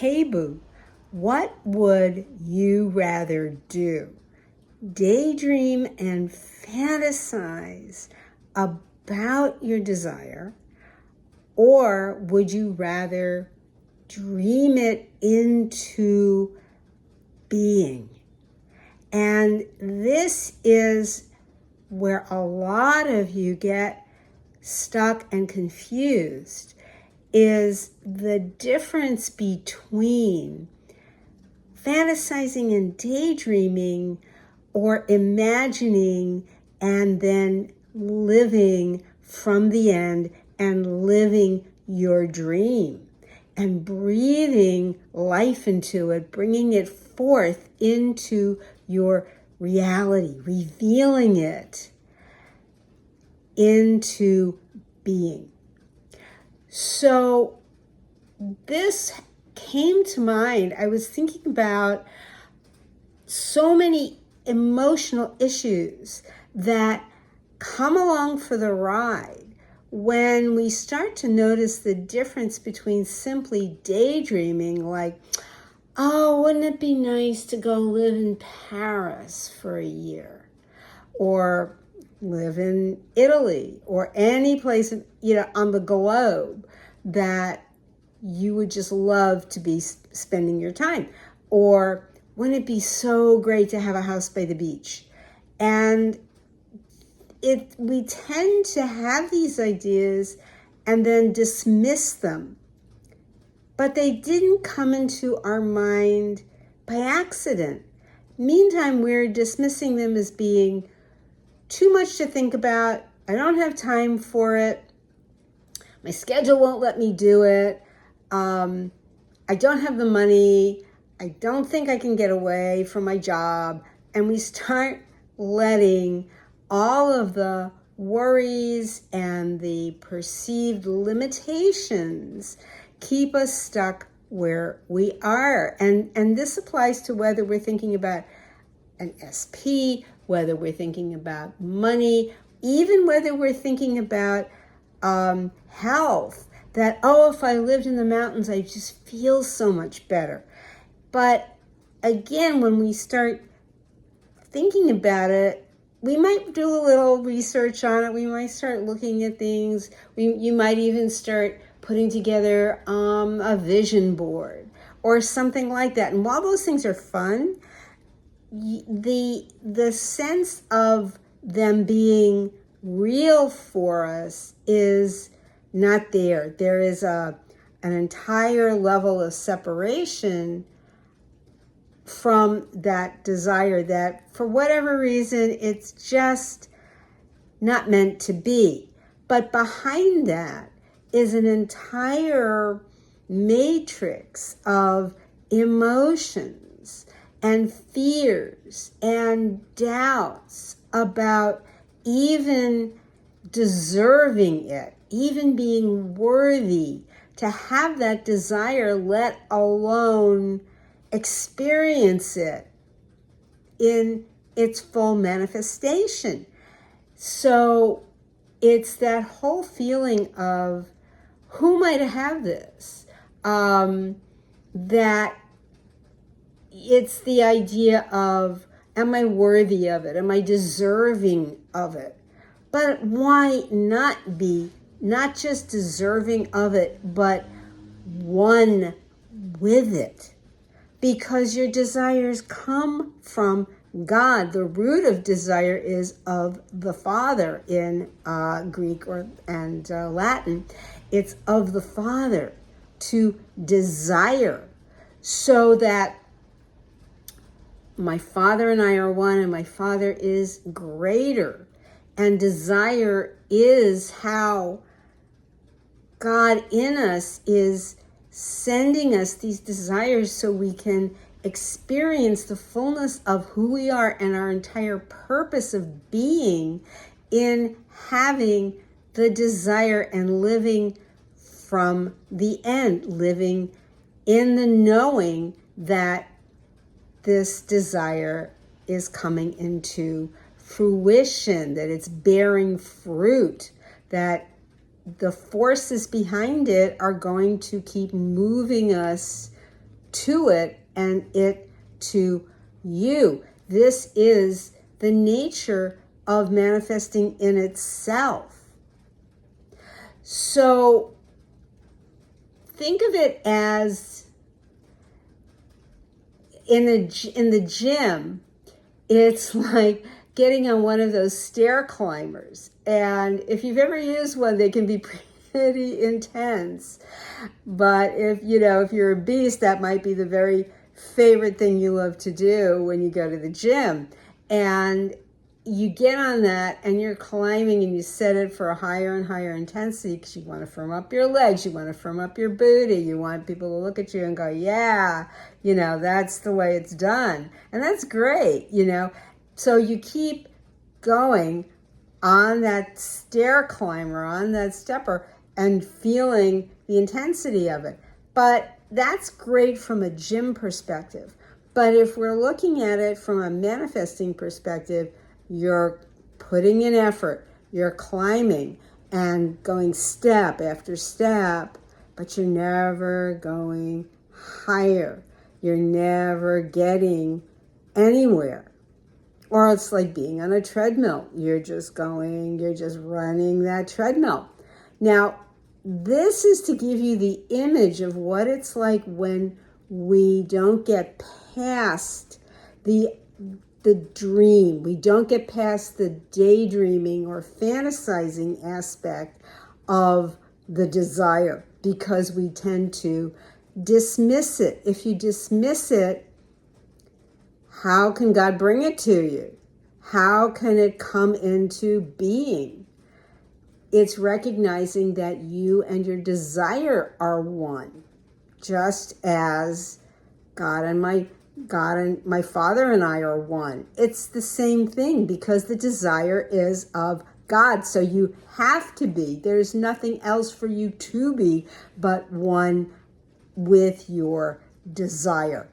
Hey boo, what would you rather do? Daydream and fantasize about your desire, or would you rather dream it into being? And this is where a lot of you get stuck and confused, is the difference between fantasizing and daydreaming, or imagining and then living from the end and living your dream and breathing life into it, bringing it forth into your reality, revealing it into being. So this came to mind. I was thinking about so many emotional issues that come along for the ride when we start to notice the difference between simply daydreaming, like, oh, wouldn't it be nice to go live in Paris for a year, or live in Italy, or any place, on the globe that you would just love to be spending your time. Or wouldn't it be so great to have a house by the beach? And we tend to have these ideas and then dismiss them. But they didn't come into our mind by accident. Meantime, we're dismissing them as being too much to think about. I don't have time for it. My schedule won't let me do it. I don't have the money. I don't think I can get away from my job. And we start letting all of the worries and the perceived limitations keep us stuck where we are. And this applies to whether we're thinking about an SP, whether we're thinking about money, even whether we're thinking about health. That, oh, if I lived in the mountains, I just feel so much better. But again, when we start thinking about it, we might do a little research on it. We might start looking at things. You might even start putting together a vision board or something like that. And while those things are fun, the sense of them being real for us is not there. There is an entire level of separation from that desire that, for whatever reason, it's just not meant to be. But behind that is an entire matrix of emotions and fears and doubts about even deserving it, even being worthy to have that desire, let alone experience it in its full manifestation. So it's that whole feeling of, who might have this? That it's the idea of, am I worthy of it? Am I deserving of it? But why not be not just deserving of it, but one with it? Because your desires come from God. The root of desire is of the Father in Greek and Latin. It's of the Father to desire, so that my Father and I are one, and my Father is greater. And desire is how God in us is sending us these desires so we can experience the fullness of who we are and our entire purpose of being in having the desire and living from the end, living in the knowing that this desire is coming into fruition, that it's bearing fruit, that the forces behind it are going to keep moving us to it and it to you. This is the nature of manifesting in itself. So think of it as in the gym, it's like getting on one of those stair climbers. And if you've ever used one, they can be pretty intense. But if you're a beast, that might be the very favorite thing you love to do when you go to the gym. And you get on that and you're climbing and you set it for a higher and higher intensity because you want to firm up your legs, you want to firm up your booty, you want people to look at you and go, yeah, that's the way it's done. And that's great, So you keep going on that stair climber, on that stepper, and feeling the intensity of it. But that's great from a gym perspective. But if we're looking at it from a manifesting perspective, you're putting in effort, you're climbing and going step after step, but you're never going higher. You're never getting anywhere. Or it's like being on a treadmill. You're just running that treadmill. Now, this is to give you the image of what it's like when we don't get past the dream. We don't get past the daydreaming or fantasizing aspect of the desire because we tend to dismiss it. If you dismiss it, how can God bring it to you? How can it come into being? It's recognizing that you and your desire are one, just as God and my Father and I are one. It's the same thing because the desire is of God. So you have to be. There's nothing else for you to be but one with your desire.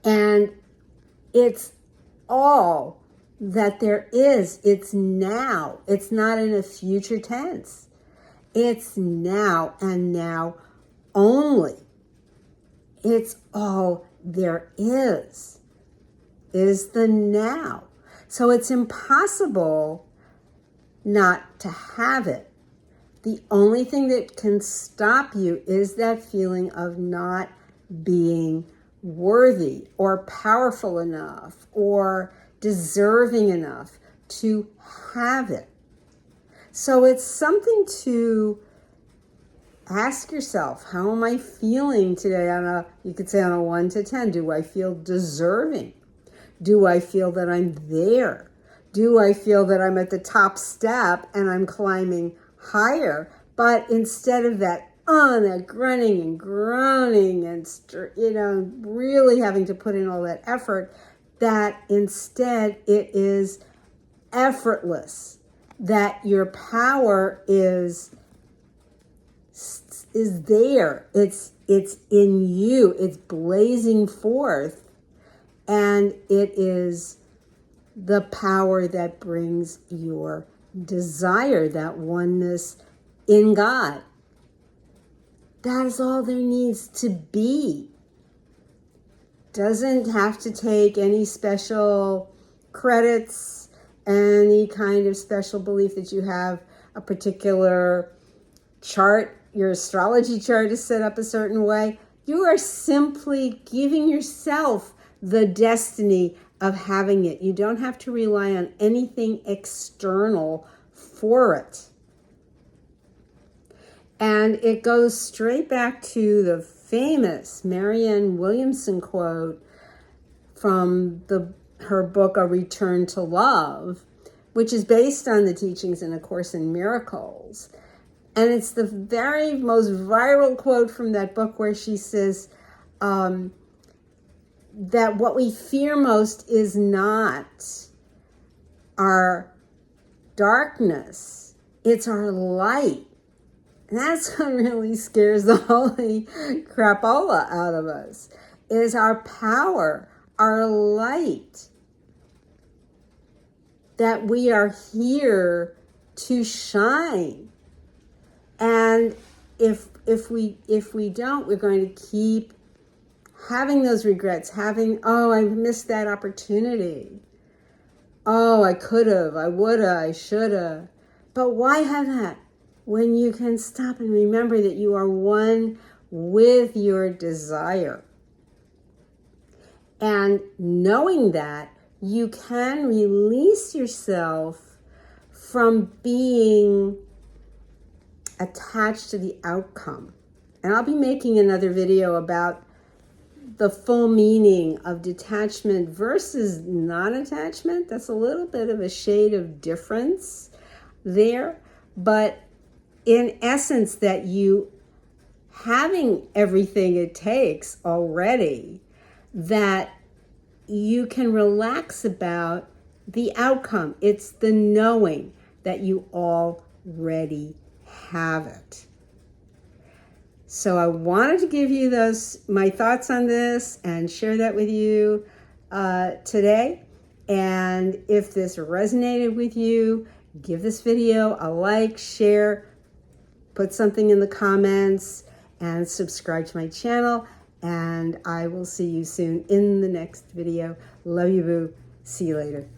And it's all that there is. It's now. It's not in a future tense. It's now and now only. It's all there is the now. So it's impossible not to have it. The only thing that can stop you is that feeling of not being worthy or powerful enough or deserving enough to have it. So it's something to ask yourself, how am I feeling today you could say on a 1 to 10, do I feel deserving? Do I feel that I'm there? Do I feel that I'm at the top step and I'm climbing higher? But instead of that, that grunting and groaning and, really having to put in all that effort, that instead it is effortless, that your power is there. It's in you. It's blazing forth, and it is the power that brings your desire, that oneness in God. That is all there needs to be. Doesn't have to take any special credits, any kind of special belief that you have a particular chart, your astrology chart is set up a certain way. You are simply giving yourself the destiny of having it. You don't have to rely on anything external for it. And it goes straight back to the famous Marianne Williamson quote from her book, A Return to Love, which is based on the teachings in A Course in Miracles. And it's the very most viral quote from that book where she says that what we fear most is not our darkness, it's our light. And that's what really scares the holy crapola out of us, is our power, our light, that we are here to shine. And if if we don't, we're going to keep having those regrets, oh, I missed that opportunity. Oh, I could have, I would have, I should have. But why have that when you can stop and remember that you are one with your desire? And knowing that, you can release yourself from being attached to the outcome. And I'll be making another video about the full meaning of detachment versus non-attachment. That's a little bit of a shade of difference there. But in essence, that you having everything it takes already, that you can relax about the outcome. It's the knowing that you already have it. So I wanted to give you my thoughts on this and share that with you today. And if this resonated with you, give this video a like, share, put something in the comments, and subscribe to my channel. And I will see you soon in the next video. Love you, boo. See you later.